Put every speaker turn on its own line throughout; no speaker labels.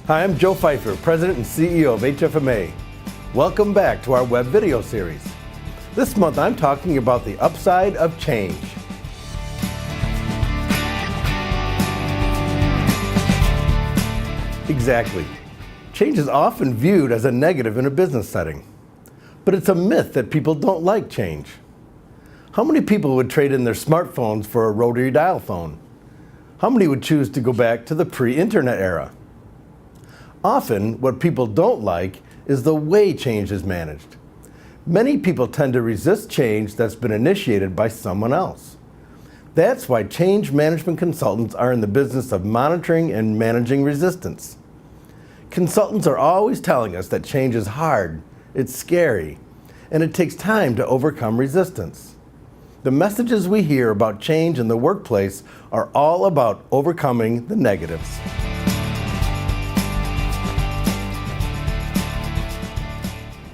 Hi, I'm Joe Fifer, President and CEO of HFMA. Welcome back to our web video series. This month I'm talking about the upside of change. Exactly. Change is often viewed as a negative in a business setting. But it's a myth that people don't like change. How many people would trade in their smartphones for a rotary dial phone? How many would choose to go back to the pre-internet era? Often, what people don't like is the way change is managed. Many people tend to resist change that's been initiated by someone else. That's why change management consultants are in the business of monitoring and managing resistance. Consultants are always telling us that change is hard, it's scary, and it takes time to overcome resistance. The messages we hear about change in the workplace are all about overcoming the negatives.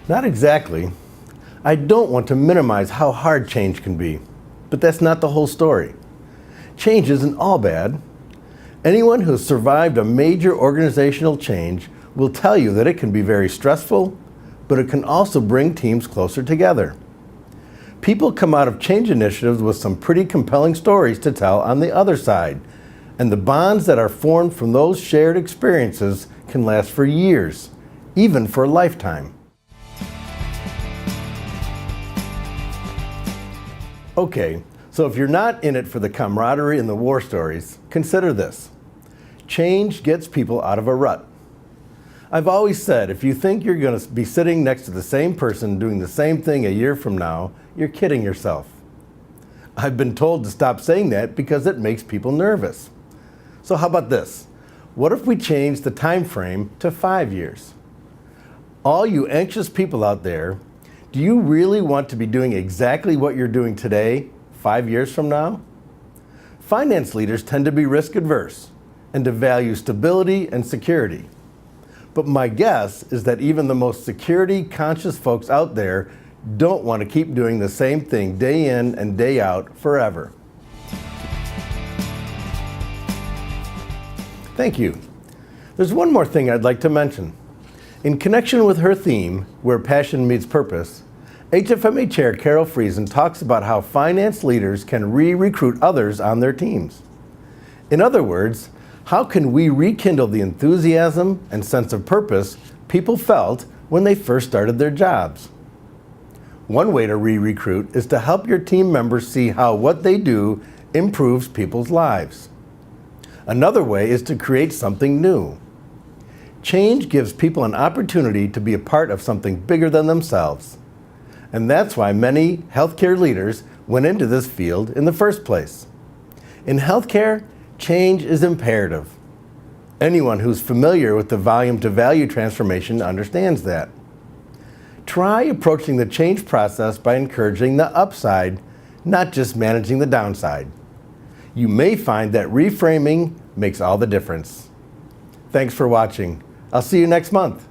Not exactly. I don't want to minimize how hard change can be, but that's not the whole story. Change isn't all bad. Anyone who's survived a major organizational change will tell you that it can be very stressful, but it can also bring teams closer together. People come out of change initiatives with some pretty compelling stories to tell on the other side, and the bonds that are formed from those shared experiences can last for years, even for a lifetime. Okay, so if you're not in it for the camaraderie and the war stories, consider this. Change gets people out of a rut. I've always said, if you think you're going to be sitting next to the same person doing the same thing a year from now, you're kidding yourself. I've been told to stop saying that because it makes people nervous. So how about this? What if we change the time frame to 5 years? All you anxious people out there, do you really want to be doing exactly what you're doing today, 5 years from now? Finance leaders tend to be risk adverse and to value stability and security. But my guess is that even the most security conscious folks out there don't want to keep doing the same thing day in and day out forever. Thank you. There's one more thing I'd like to mention. In connection with her theme, Where Passion Meets Purpose, HFMA Chair Carol Friesen talks about how finance leaders can re-recruit others on their teams. In other words, how can we rekindle the enthusiasm and sense of purpose people felt when they first started their jobs? One way to re-recruit is to help your team members see how what they do improves people's lives. Another way is to create something new. Change gives people an opportunity to be a part of something bigger than themselves. And that's why many healthcare leaders went into this field in the first place. In healthcare, change is imperative. Anyone who's familiar with the volume to value transformation understands that. Try approaching the change process by encouraging the upside, not just managing the downside. You may find that reframing makes all the difference. Thanks for watching. I'll see you next month.